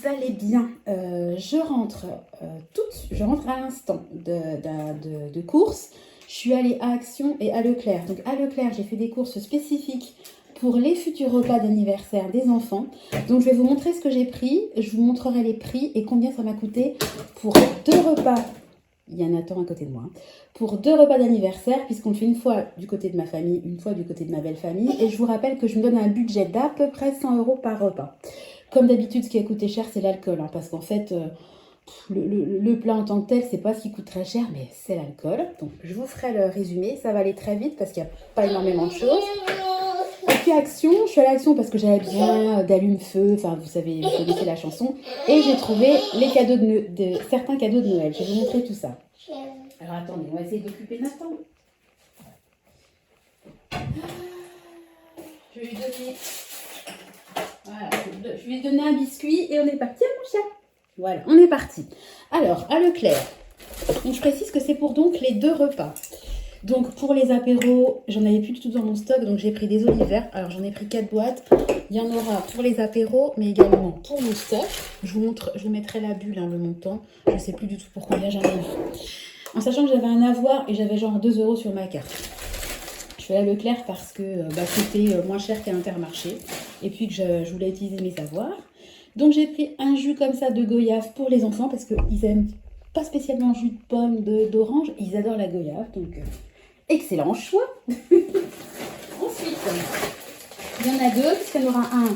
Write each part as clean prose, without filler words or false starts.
allez bien. Je rentre à l'instant de course. Je suis allée à Action et à Leclerc. Donc à Leclerc, j'ai fait des courses spécifiques pour les futurs repas d'anniversaire des enfants. Donc je vais vous montrer ce que j'ai pris. Je vous montrerai les prix et combien ça m'a coûté pour 2 repas. Il y a Nathan à côté de moi. Pour 2 repas d'anniversaire, puisqu'on le fait une fois du côté de ma famille, une fois du côté de ma belle famille. Et je vous rappelle que je me donne un budget d'à peu près 100 € par repas. Comme d'habitude, ce qui a coûté cher, c'est l'alcool. Hein, parce qu'en fait, le plat en tant que tel, c'est pas ce qui coûte très cher, mais c'est l'alcool. Donc, je vous ferai le résumé. Ça va aller très vite parce qu'il n'y a pas énormément de choses. Et puis Action, je suis allée à Action parce que j'avais besoin d'allume-feu. Enfin, vous savez, vous connaissez la chanson. Et j'ai trouvé les cadeaux certains cadeaux de Noël. Je vais vous montrer tout ça. Alors, attendez, on va essayer d'occuper Nathan. Je vais lui donner... Voilà, je vais lui donner un biscuit et on est parti. Tiens, mon chat. Voilà, on est parti. Alors, à Leclerc. Donc, je précise que c'est pour donc les 2 repas. Donc, pour les apéros, j'en avais plus du tout dans mon stock. Donc, j'ai pris des olives vertes. Alors, j'en ai pris 4 boîtes. Il y en aura pour les apéros, mais également pour mon stock. Je vous mettrai la bulle, hein, le montant. Je ne sais plus du tout pour combien j'en ai eu. En sachant que j'avais un avoir et j'avais genre 2 € sur ma carte. Je suis allée à Leclerc parce que c'était moins cher qu'à Intermarché. Et puis que je voulais utiliser mes avoirs. Donc j'ai pris un jus comme ça de goyave pour les enfants parce qu'ils aiment pas spécialement le jus de pomme, d'orange. Ils adorent la goyave. Donc excellent choix. Ensuite, il y en a 2 puisqu'il y en aura un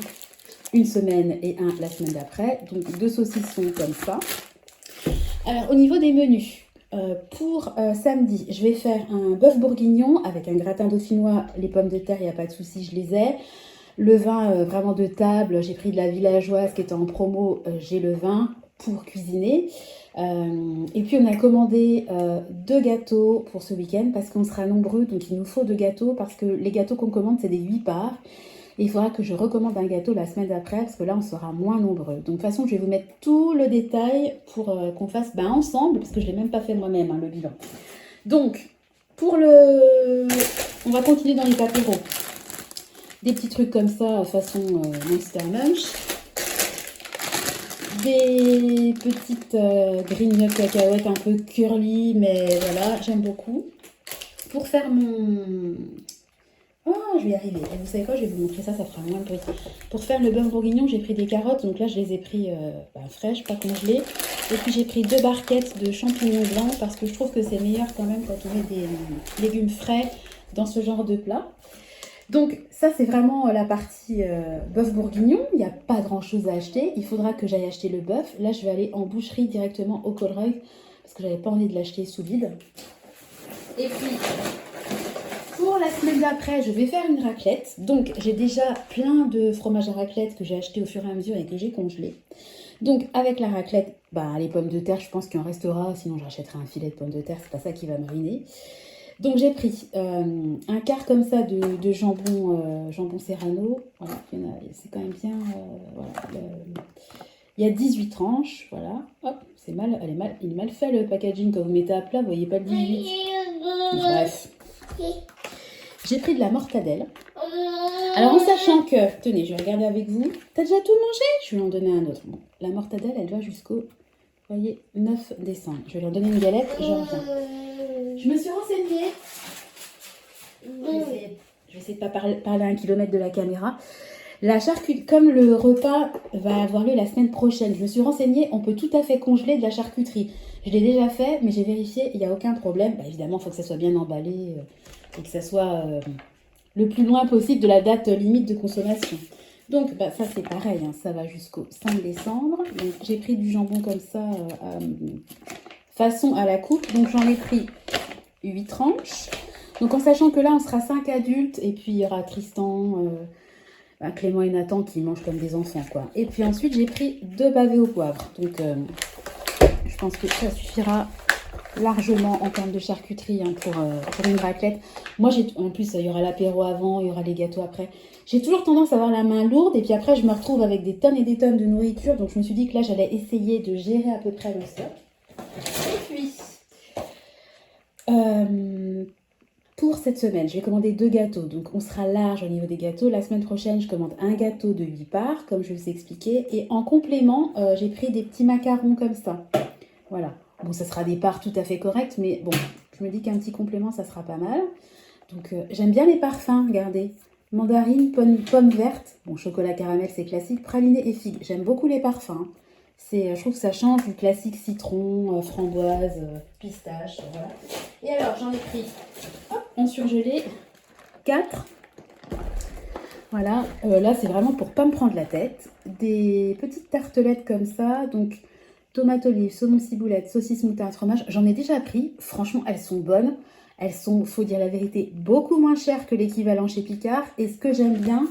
une semaine et un la semaine d'après. Donc 2 saucissons comme ça. Alors au niveau des menus. Pour samedi, je vais faire un bœuf bourguignon avec un gratin dauphinois. Les pommes de terre, il n'y a pas de souci, je les ai. Le vin vraiment de table, j'ai pris de la villageoise qui était en promo, j'ai le vin pour cuisiner. Et puis on a commandé 2 gâteaux pour ce week-end parce qu'on sera nombreux, donc il nous faut 2 gâteaux parce que les gâteaux qu'on commande c'est des 8 parts. Et il faudra que je recommande un gâteau la semaine d'après parce que là on sera moins nombreux. Donc de toute façon je vais vous mettre tout le détail pour qu'on fasse ensemble parce que je ne l'ai même pas fait moi-même le bilan. Donc on va continuer dans les apéros. Des petits trucs comme ça façon Monster Munch. Des petites grignottes cacahuètes un peu curly, mais voilà, j'aime beaucoup. Pour faire mon... Oh, je vais y arriver. Et vous savez quoi, je vais vous montrer ça, ça fera moins de bruit. Pour faire le bœuf bourguignon, j'ai pris des carottes. Donc là, je les ai pris fraîches, pas congelées. Et puis j'ai pris 2 barquettes de champignons blancs parce que je trouve que c'est meilleur quand même quand on met des légumes frais dans ce genre de plat. Donc ça c'est vraiment la partie bœuf bourguignon, il n'y a pas grand chose à acheter, il faudra que j'aille acheter le bœuf. Là je vais aller en boucherie directement au Colruyt parce que j'avais pas envie de l'acheter sous vide. Et puis pour la semaine d'après je vais faire une raclette. Donc j'ai déjà plein de fromages à raclette que j'ai acheté au fur et à mesure et que j'ai congelé. Donc avec la raclette, les pommes de terre je pense qu'il en restera, sinon j'achèterai un filet de pommes de terre, c'est pas ça qui va me ruiner. Donc j'ai pris un quart comme ça de jambon, jambon serrano. Voilà, c'est quand même bien. Voilà, il y a 18 tranches. Voilà. Hop, c'est mal, il est mal fait le packaging quand vous mettez à plat, vous voyez pas le 18. Bref. J'ai pris de la mortadelle. Alors en sachant que, tenez, je vais regarder avec vous. T'as déjà tout mangé? Je vais en donner un autre. Bon, la mortadelle, elle va jusqu'au, vous voyez, 9 décembre. Je vais leur donner une galette, je reviens. Je me suis renseignée. Je vais essayer de ne pas parler à 1 kilomètre de la caméra. La charcuterie, comme le repas va avoir lieu la semaine prochaine, je me suis renseignée, on peut tout à fait congeler de la charcuterie. Je l'ai déjà fait, mais j'ai vérifié, il n'y a aucun problème. Évidemment, il faut que ça soit bien emballé et que ça soit le plus loin possible de la date limite de consommation. Donc, ça c'est pareil, hein, ça va jusqu'au 5 décembre. Donc, j'ai pris du jambon comme ça, façon à la coupe. Donc, j'en ai pris 8 tranches. Donc, en sachant que là, on sera 5 adultes et puis il y aura Tristan, Clément et Nathan qui mangent comme des enfants, quoi. Et puis ensuite, j'ai pris 2 pavés au poivre. Donc, je pense que ça suffira largement en termes de charcuterie pour une raclette. Moi, en plus, il y aura l'apéro avant, il y aura les gâteaux après. J'ai toujours tendance à avoir la main lourde et puis après, je me retrouve avec des tonnes et des tonnes de nourriture. Donc, je me suis dit que là, j'allais essayer de gérer à peu près le stock. Et puis, pour cette semaine, je vais commander 2 gâteaux. Donc, on sera large au niveau des gâteaux. La semaine prochaine, je commande un gâteau de 8 parts, comme je vous ai expliqué. Et en complément, j'ai pris des petits macarons comme ça. Voilà. Bon, ça sera des parts tout à fait correctes, mais bon, je me dis qu'un petit complément, ça sera pas mal. Donc, j'aime bien les parfums, regardez. Mandarine, pomme verte. Bon, chocolat caramel, c'est classique. Praliné et figue. J'aime beaucoup les parfums. Je trouve que ça change du classique citron, framboise, pistache. Voilà. Et alors, j'en ai pris en surgelé 4. Voilà, là c'est vraiment pour pas me prendre la tête. Des petites tartelettes comme ça, donc tomate olive, saumon ciboulette, saucisse moutarde, fromage. J'en ai déjà pris, franchement elles sont bonnes. Elles sont, faut dire la vérité, beaucoup moins chères que l'équivalent chez Picard. Et ce que j'aime bien,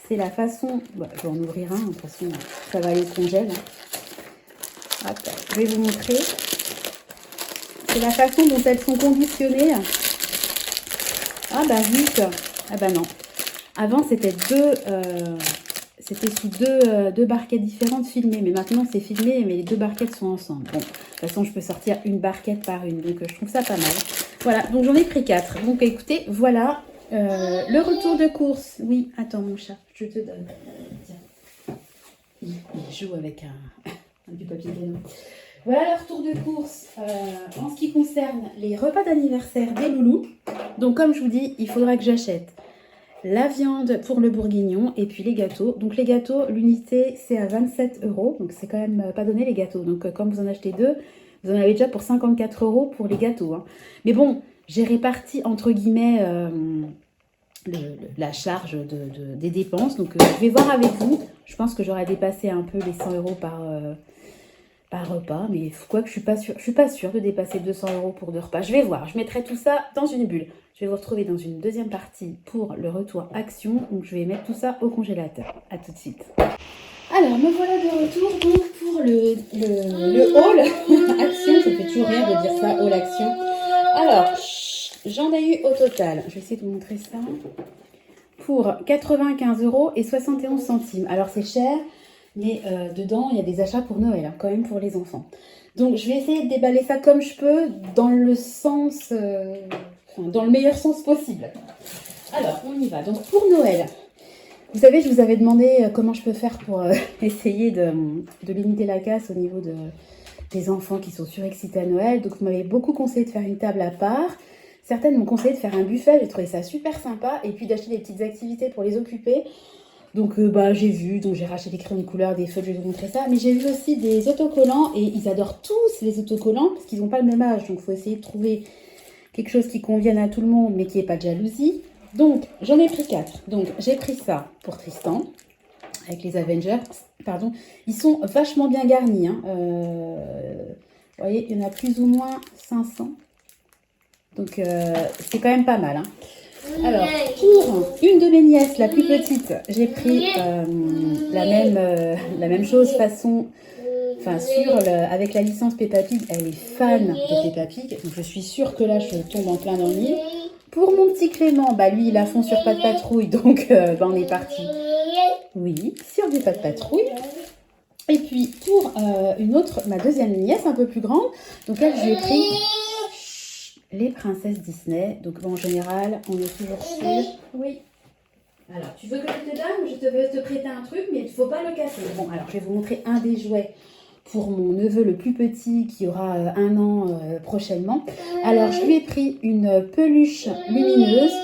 c'est la façon... Bah, je vais en ouvrir un, de toute façon ça va aller au congèle. Hop, je vais vous montrer. C'est la façon dont elles sont conditionnées. Ah bah vite. Ah bah non. Avant c'était sous deux barquettes différentes filmées. Mais maintenant c'est filmé mais les 2 barquettes sont ensemble. Bon, de toute façon je peux sortir une barquette par une. Donc je trouve ça pas mal. Voilà, donc j'en ai pris 4. Donc écoutez, voilà le retour de course. Oui, attends mon chat, je te donne. Tiens. Il joue avec du papier cadeau. Voilà le retour de course en ce qui concerne les repas d'anniversaire des loulous. Donc comme je vous dis, il faudra que j'achète la viande pour le bourguignon et puis les gâteaux. Donc les gâteaux, l'unité c'est à 27 €. Donc c'est quand même pas donné les gâteaux. Donc comme vous en achetez 2, vous en avez déjà pour 54 € pour les gâteaux. Hein. Mais bon, j'ai réparti entre guillemets la charge des dépenses. Donc je vais voir avec vous. Je pense que j'aurais dépassé un peu les 100 € par repas, mais quoi que je suis pas sûre de dépasser 200 € pour 2 repas. Je vais voir, je mettrai tout ça dans une bulle. Je vais vous retrouver dans une deuxième partie pour le retour action. Donc je vais mettre tout ça au congélateur. A tout de suite. Alors me voilà de retour donc pour le haul action. Ça fait toujours rire de dire ça, haul action. Alors j'en ai eu au total, je vais essayer de vous montrer ça, pour 95 € et 71 centimes. Alors c'est cher. Mais dedans, il y a des achats pour Noël, hein, quand même pour les enfants. Donc, je vais essayer de déballer ça comme je peux, dans le sens, dans le meilleur sens possible. Alors, on y va. Donc, pour Noël, vous savez, je vous avais demandé comment je peux faire pour essayer de limiter la casse au niveau des enfants qui sont surexcités à Noël. Donc, vous m'avez beaucoup conseillé de faire une table à part. Certaines m'ont conseillé de faire un buffet, j'ai trouvé ça super sympa. Et puis, d'acheter des petites activités pour les occuper. Donc j'ai vu, donc j'ai racheté des crayons de couleur, des feuilles, je vais vous montrer ça. Mais j'ai vu aussi des autocollants et ils adorent tous les autocollants parce qu'ils n'ont pas le même âge. Donc il faut essayer de trouver quelque chose qui convienne à tout le monde mais qui n'ait pas de jalousie. Donc j'en ai pris 4. Donc j'ai pris ça pour Tristan avec les Avengers. Pardon, ils sont vachement bien garnis. Hein. Vous voyez, il y en a plus ou moins 500. Donc c'est quand même pas mal. Hein. Alors, pour une de mes nièces, la plus petite, j'ai pris la même chose avec la licence Peppa Pig. Elle est fan de Peppa Pig, donc je suis sûre que là, je tombe en plein dans le mille. Pour mon petit Clément, lui, il a fond sur Pas de Patrouille, donc on est parti. Oui, sur des Pas de Patrouille. Et puis, pour ma deuxième nièce, un peu plus grande, donc elle, je lui ai pris... les princesses Disney. Donc en général, on est toujours sûr. Oui. Alors, tu veux que je te donne? Je veux te prêter un truc, mais il ne faut pas le casser. Bon, alors je vais vous montrer un des jouets pour mon neveu le plus petit qui aura 1 an prochainement. Alors, je lui ai pris une peluche lumineuse.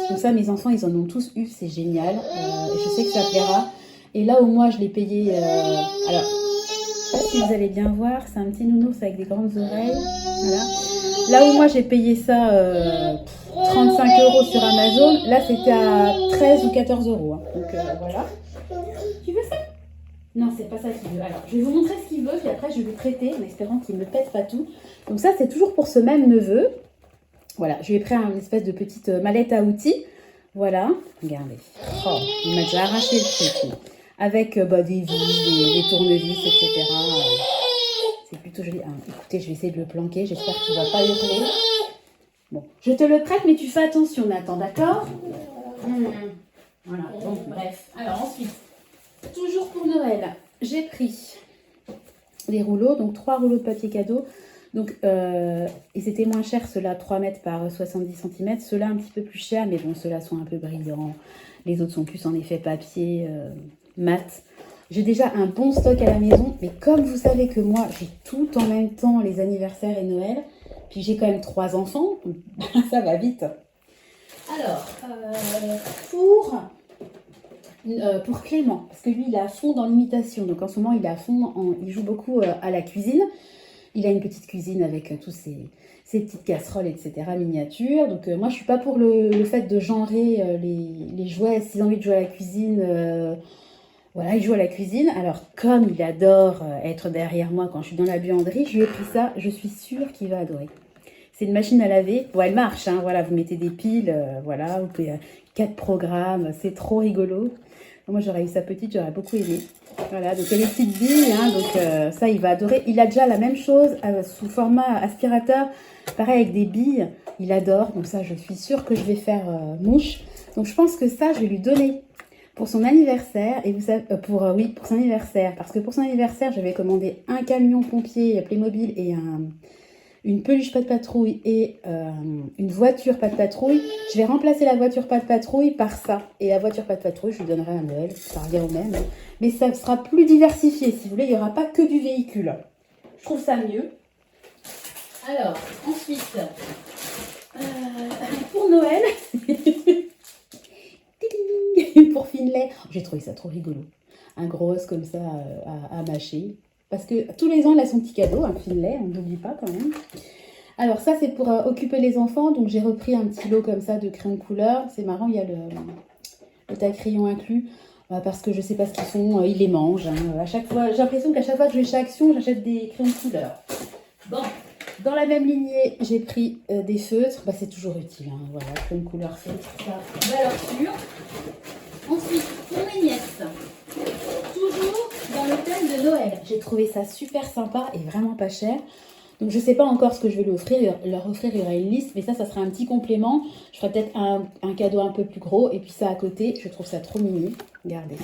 Donc ça, mes enfants, ils en ont tous eu. C'est génial. Je sais que ça plaira. Et là où moi, je l'ai payé... alors, je ne sais pas si vous allez bien voir. C'est un petit nounours avec des grandes oreilles. Voilà. Là où moi j'ai payé ça 35 € sur Amazon, là c'était à 13 ou 14 €. Hein. Donc voilà. Tu veux ça? Non, c'est pas ça qu'il veut. Alors, je vais vous montrer ce qu'il veut, puis après je vais lui prêter en espérant qu'il ne me pète pas tout. Donc ça, c'est toujours pour ce même neveu. Voilà, je lui ai pris une espèce de petite mallette à outils. Voilà, regardez. Oh, il m'a déjà arraché le truc. Avec des vis, des tournevis, etc. C'est plutôt joli. Ah, écoutez, je vais essayer de le planquer. J'espère qu'il ne va pas hurler. Bon, je te le prête, mais tu fais attention, Nathan, d'accord? Voilà, bon, bref. Alors ensuite, toujours pour Noël, j'ai pris des rouleaux, donc 3 rouleaux de papier cadeau. Donc, ils étaient moins chers, ceux-là 3 mètres par 70 cm. Ceux-là un petit peu plus chers, mais bon, ceux-là sont un peu brillants. Les autres sont plus en effet papier, mat. J'ai déjà un bon stock à la maison, mais comme vous savez que moi, j'ai tout en même temps les anniversaires et Noël, puis j'ai quand même 3 enfants, donc ça va vite. Alors, pour Clément, parce que lui, il est à fond dans l'imitation, donc en ce moment, il est à fond, il joue beaucoup à la cuisine. Il a une petite cuisine avec tous ses petites casseroles, etc., miniatures. Donc moi, je suis pas pour le fait de genrer les jouets. S'ils ont envie de jouer à la cuisine, voilà, il joue à la cuisine. Alors, comme il adore être derrière moi quand je suis dans la buanderie, je lui ai pris ça. Je suis sûre qu'il va adorer. C'est une machine à laver. Bon, elle marche, hein, voilà, vous mettez des piles, voilà, vous pouvez 4 programmes, c'est trop rigolo. Moi, j'aurais eu sa petite, j'aurais beaucoup aimé. Voilà, donc il y a les petites billes, hein, donc ça, il va adorer. Il a déjà la même chose sous format aspirateur, pareil avec des billes, il adore. Donc ça, je suis sûre que je vais faire mouche. Donc je pense que ça, je vais lui donner pour son anniversaire. Et vous savez, oui, pour son anniversaire. Parce que pour son anniversaire, j'avais commandé un camion pompier Playmobil et une peluche pas de patrouille et une voiture pas de patrouille. Je vais remplacer la voiture pas de patrouille par ça. Et la voiture pas de patrouille, je lui donnerai à Noël. Ça revient au même. Mais ça sera plus diversifié, si vous voulez. Il n'y aura pas que du véhicule. Je trouve ça mieux. Alors, ensuite, pour Noël, pour Finlay, j'ai trouvé ça trop rigolo. Un gros os comme ça à mâcher. Parce que tous les ans, elle a son petit cadeau, un Finlay, on n'oublie pas quand même. Alors ça, c'est pour occuper les enfants. Donc j'ai repris un petit lot comme ça de crayons de couleur. C'est marrant, il y a le taille-crayon inclus. Parce que je ne sais pas ce qu'ils font, ils les mangent. Hein. À chaque fois, j'ai l'impression qu'à chaque fois que je vais chez Action, j'achète des crayons de couleur. Bon, dans la même lignée, j'ai pris des feutres. C'est toujours utile, hein. Voilà, crayons de couleur feutre, ça, valeur sûre. Ensuite, pour mes nièces, toujours dans le thème de Noël. J'ai trouvé ça super sympa et vraiment pas cher. Donc je ne sais pas encore ce que je vais leur offrir, il y aura une liste, mais ça sera un petit complément. Je ferai peut-être un cadeau un peu plus gros, et puis ça à côté, je trouve ça trop mignon. Regardez,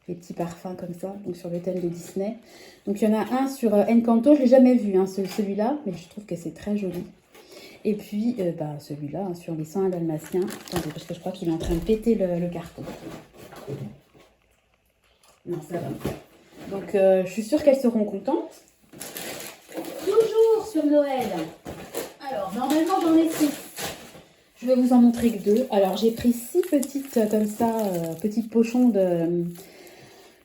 les petits parfums comme ça, donc sur le thème de Disney. Donc il y en a un sur Encanto, je ne l'ai jamais vu, hein, celui-là, mais je trouve que c'est très joli. Et puis celui-là, hein, sur les 101 dalmatiens. Attendez, parce que je crois qu'il est en train de péter le carton. Non, ça va. Donc je suis sûre qu'elles seront contentes. Toujours sur Noël. Alors, normalement, j'en ai 6. Je vais vous en montrer que 2. Alors, j'ai pris 6 petites, comme ça, petits pochons de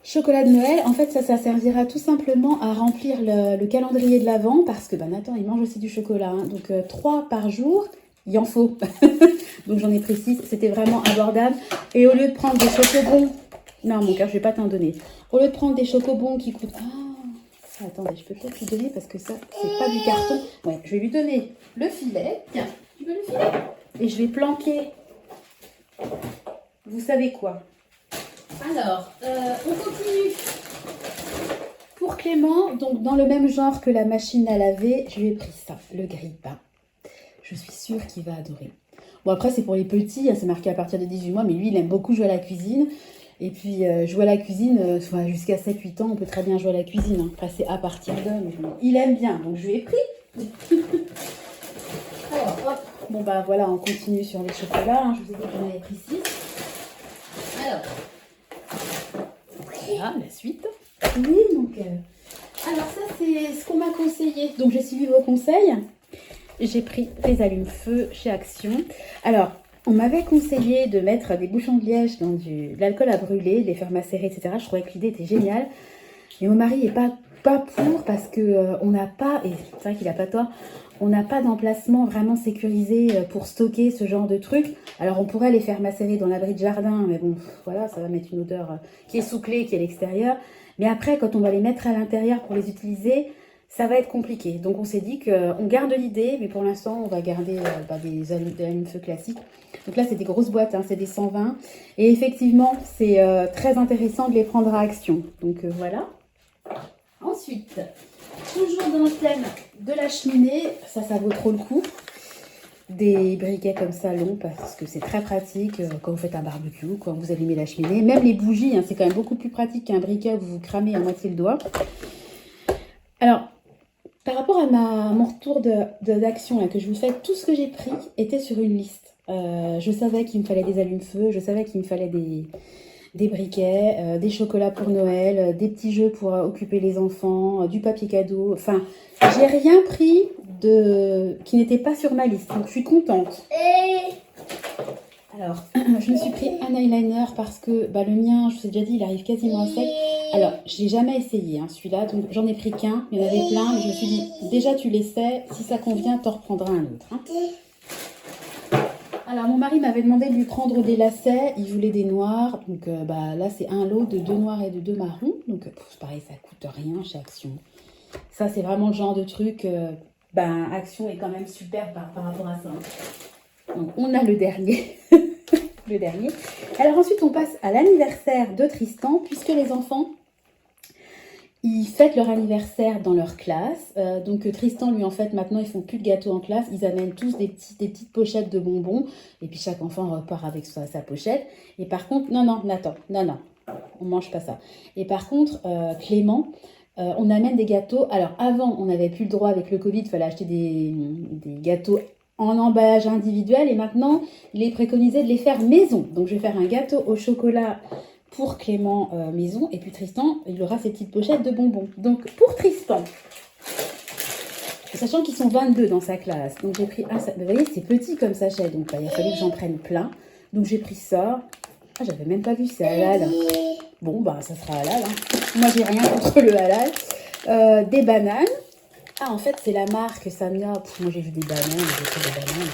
chocolat de Noël. En fait, ça servira tout simplement à remplir le calendrier de l'Avent. Parce que Nathan, il mange aussi du chocolat. Hein. Donc, 3 par jour, il en faut. Donc, j'en ai pris 6. C'était vraiment abordable. Et au lieu de prendre des chocobons... Non, mon cœur, je ne vais pas t'en donner. Au lieu de prendre des chocobons qui coûtent... Attendez, je peux peut-être lui donner parce que ça, c'est pas du carton. Ouais, je vais lui donner le filet. Tiens, tu veux le filet? Et je vais planquer. Vous savez quoi? Alors, on continue. Pour Clément, donc dans le même genre que la machine à laver, je lui ai pris ça, le grille-pain. Je suis sûre qu'il va adorer. Bon, après, c'est pour les petits, hein, c'est marqué à partir de 18 mois, mais lui, il aime beaucoup jouer à la cuisine. Et puis, jouer à la cuisine, jusqu'à 7-8 ans, on peut très bien jouer à la cuisine. Hein. Après, c'est à partir de... Il aime bien, donc je lui ai pris. Alors, hop. Bon, voilà, on continue sur les chocolats. Hein. Je vous ai dit que j'en avais pris 6. Alors, voilà, la suite. Oui, donc... Alors, ça, c'est ce qu'on m'a conseillé. Donc, j'ai suivi vos conseils. J'ai pris des allumes-feu chez Action. Alors... On m'avait conseillé de mettre des bouchons de liège dans de l'alcool à brûler, de les faire macérer, etc. Je trouvais que l'idée était géniale. Mais mon mari n'est pas pour parce qu'on n'a pas, et c'est vrai qu'il n'a pas tort, on n'a pas d'emplacement vraiment sécurisé pour stocker ce genre de trucs. Alors on pourrait les faire macérer dans l'abri de jardin, mais bon, voilà, ça va mettre une odeur qui est sous clé, qui est à l'extérieur. Mais après, quand on va les mettre à l'intérieur pour les utiliser, ça va être compliqué. Donc on s'est dit qu'on garde l'idée, mais pour l'instant on va garder des allumes-feu classiques. Donc là c'est des grosses boîtes, hein, c'est des 120. Et effectivement c'est très intéressant de les prendre à Action. Donc voilà. Ensuite, toujours dans le thème de la cheminée, ça vaut trop le coup. Des briquets comme ça longs parce que c'est très pratique quand vous faites un barbecue, quand vous allumez la cheminée. Même les bougies, hein, c'est quand même beaucoup plus pratique qu'un briquet où vous vous cramez à moitié le doigt. Alors, Par rapport à mon retour d'action là, que je vous fais, tout ce que j'ai pris était sur une liste. Je savais qu'il me fallait des allumes-feu, je savais qu'il me fallait des briquets, des chocolats pour Noël, des petits jeux pour occuper les enfants, du papier cadeau. Enfin, j'ai rien pris qui n'était pas sur ma liste, donc je suis contente. Alors, je me suis pris un eyeliner parce que le mien, je vous ai déjà dit, il arrive quasiment à sec. Alors, je l'ai jamais essayé, hein, celui-là, donc j'en ai pris qu'un. Il y en avait plein, mais je me suis dit, déjà tu l'essaies, si ça convient, t'en reprendras un autre. Hein. Alors, mon mari m'avait demandé de lui prendre des lacets, il voulait des noirs. Donc là, c'est un lot de 2 noirs et de 2 marrons. Donc, c'est pareil, ça coûte rien chez Action. Ça, c'est vraiment le genre de truc, Action est quand même super par rapport à ça. Donc, on a le dernier. Le dernier. Alors ensuite, on passe à l'anniversaire de Tristan, puisque les enfants, ils fêtent leur anniversaire dans leur classe. Donc Tristan, lui, en fait, maintenant, ils font plus de gâteaux en classe. Ils amènent tous des petites pochettes de bonbons. Et puis chaque enfant repart avec sa pochette. Et par contre, non, Nathan, non, on mange pas ça. Et par contre, Clément, on amène des gâteaux. Alors avant, on n'avait plus le droit avec le Covid, il fallait acheter des gâteaux en emballage individuel, et maintenant il est préconisé de les faire maison. Donc je vais faire un gâteau au chocolat pour Clément maison, et puis Tristan, il aura ses petites pochettes de bonbons. Donc pour Tristan, sachant qu'ils sont 22 dans sa classe, donc j'ai pris vous voyez, c'est petit comme sachet, donc il a fallu que j'en prenne plein. Donc j'ai pris ça. Ah, j'avais même pas vu, c'est halal. Bon, ça sera halal. Hein. Moi, j'ai rien contre le halal. Des bananes. Ah, en fait, c'est la marque Samia. Moi, j'ai vu des bananes, j'ai pris des bananes.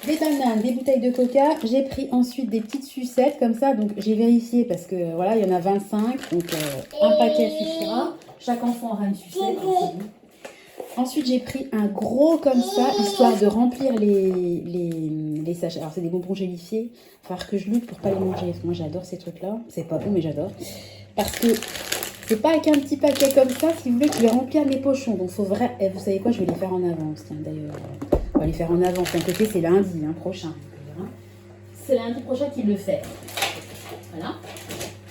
Des bananes, des bouteilles de coca. J'ai pris ensuite des petites sucettes comme ça. Donc, j'ai vérifié parce que, voilà, il y en a 25. Donc, un paquet suffira. Chaque enfant aura une sucette. Ensuite, j'ai pris un gros comme ça, histoire de remplir les sachets. Alors, c'est des bonbons gélifiés. Il va falloir que je lutte pour pas les manger. Parce que moi, j'adore ces trucs-là. C'est pas bon, mais j'adore. Parce que c'est pas avec un petit paquet comme ça, si vous voulez, que je vais remplir mes pochons. Donc, faut vraiment... Et vous savez quoi, je vais les faire en avance. D'ailleurs, on va les faire en avance. D'un côté, c'est lundi prochain. C'est lundi prochain qu'il le fait. Voilà.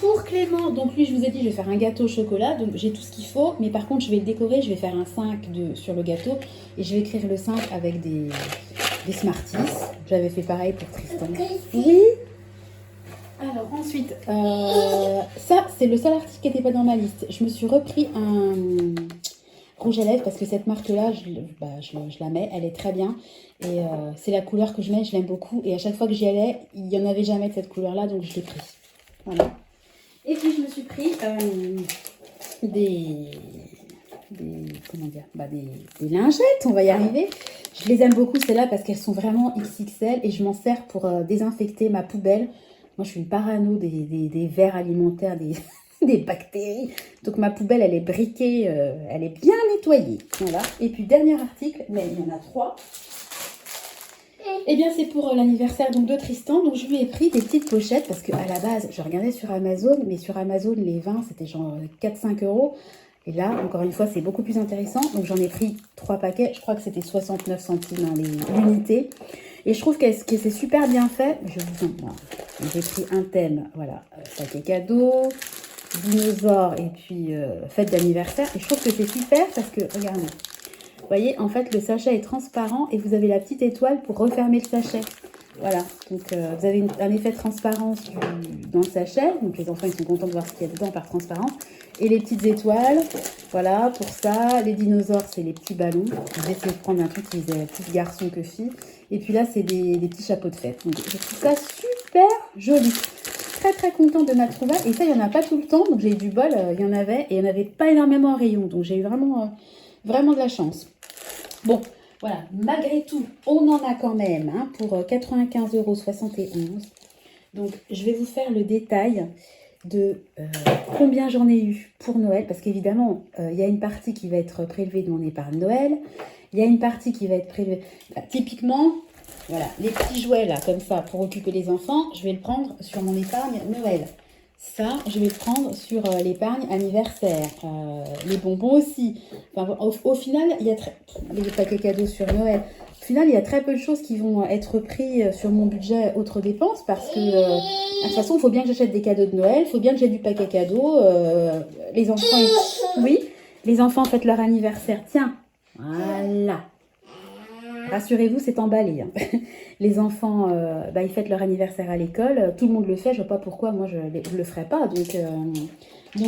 Pour Clément, donc lui, je vous ai dit, je vais faire un gâteau au chocolat. Donc, j'ai tout ce qu'il faut. Mais par contre, je vais le décorer. Je vais faire un 5 sur le gâteau. Et je vais écrire le 5 avec des Smarties. J'avais fait pareil pour Tristan. Oui. Alors ensuite, ça c'est le seul article qui n'était pas dans ma liste. Je me suis repris un rouge à lèvres parce que cette marque-là, je la mets, elle est très bien. Et c'est la couleur que je mets, je l'aime beaucoup. Et à chaque fois que j'y allais, il n'y en avait jamais de cette couleur-là, donc je l'ai pris. Voilà. Et puis je me suis pris des lingettes, on va y arriver. Je les aime beaucoup celles-là parce qu'elles sont vraiment XXL et je m'en sers pour désinfecter ma poubelle. Moi, je suis une parano des vers alimentaires, des bactéries. Donc, ma poubelle, elle est briquée, elle est bien nettoyée. Voilà. Et puis, dernier article, mais il y en a 3. Eh bien, c'est pour l'anniversaire de Tristan. Donc, je lui ai pris des petites pochettes parce qu'à la base, je regardais sur Amazon. Mais sur Amazon, les vins, c'était genre 4-5 euros. Et là, encore une fois, c'est beaucoup plus intéressant. Donc, j'en ai pris 3 paquets. Je crois que c'était 69 centimes l'unité. Et je trouve que c'est super bien fait. J'ai pris un thème, voilà, paquet cadeau, dinosaure et puis fête d'anniversaire. Et je trouve que c'est super parce que, regardez, vous voyez, en fait, le sachet est transparent et vous avez la petite étoile pour refermer le sachet. Voilà, donc vous avez un effet de transparence dans le sachet. Donc les enfants, ils sont contents de voir ce qu'il y a dedans par transparence. Et les petites étoiles, voilà, pour ça. Les dinosaures, c'est les petits ballons. Je vais essayer de prendre un truc qui faisait plus garçon que fille. Et puis là, c'est des petits chapeaux de fête. Donc je trouve ça super joli. Très très contente de ma trouvaille. Et ça, il n'y en a pas tout le temps. Donc j'ai eu du bol, il y en avait. Et il n'y en avait pas énormément en rayon. Donc j'ai eu vraiment, vraiment de la chance. Bon. Voilà, malgré tout, on en a quand même pour 95,71 €. Donc, je vais vous faire le détail de combien j'en ai eu pour Noël. Parce qu'évidemment, il y a une partie qui va être prélevée de mon épargne Noël. Il y a une partie qui va être prélevée... typiquement, voilà, les petits jouets là, comme ça, pour occuper les enfants, je vais le prendre sur mon épargne Noël. Ça, je vais le prendre sur l'épargne anniversaire. Les bonbons aussi. Enfin, au final, il y a les paquets cadeaux sur Noël. Au final, il y a très peu de choses qui vont être pris sur mon budget autres dépenses parce que, de toute façon, il faut bien que j'achète des cadeaux de Noël. Il faut bien que j'ai du paquet cadeau. Les enfants, oui. Les enfants fêtent leur anniversaire. Tiens, voilà. Rassurez-vous, c'est emballé. Hein. Les enfants, ils fêtent leur anniversaire à l'école. Tout le monde le fait. Je ne vois pas pourquoi moi je ne le ferais pas. Donc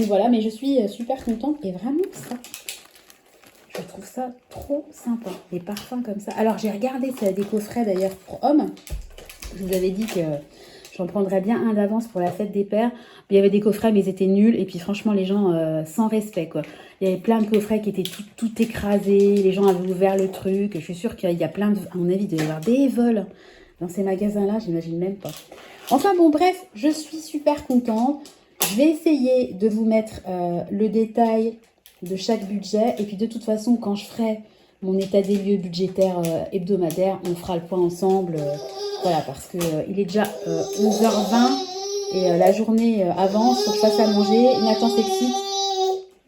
voilà, mais je suis super contente. Et vraiment ça, je trouve ça trop sympa. Les parfums comme ça. Alors j'ai regardé, c'est des coffrets d'ailleurs pour hommes. Je vous avais dit que j'en prendrais bien un d'avance pour la fête des pères. Il y avait des coffrets, mais ils étaient nuls. Et puis franchement, les gens, sans respect, quoi. Il y avait plein de coffrets qui étaient tout écrasés. Les gens avaient ouvert le truc. Je suis sûre qu'il y a plein de... À mon avis, il doit y avoir des vols dans ces magasins-là. J'imagine même pas. Enfin bon, bref, je suis super contente. Je vais essayer de vous mettre le détail de chaque budget. Et puis de toute façon, quand je ferai mon état des lieux budgétaire hebdomadaire, on fera le point ensemble. Voilà, parce qu'il est déjà 11h20 et la journée avance, faut que je fasse à manger. Nathan s'excite.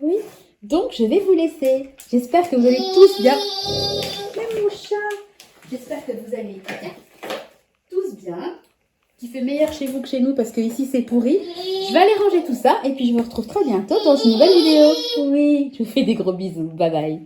Oui, donc je vais vous laisser. J'espère que vous allez tous bien. Même mon chat. J'espère que vous allez tous bien. Qui fait meilleur chez vous que chez nous parce que ici c'est pourri. Je vais aller ranger tout ça et puis je vous retrouve très bientôt dans une nouvelle vidéo. Oui, je vous fais des gros bisous. Bye bye.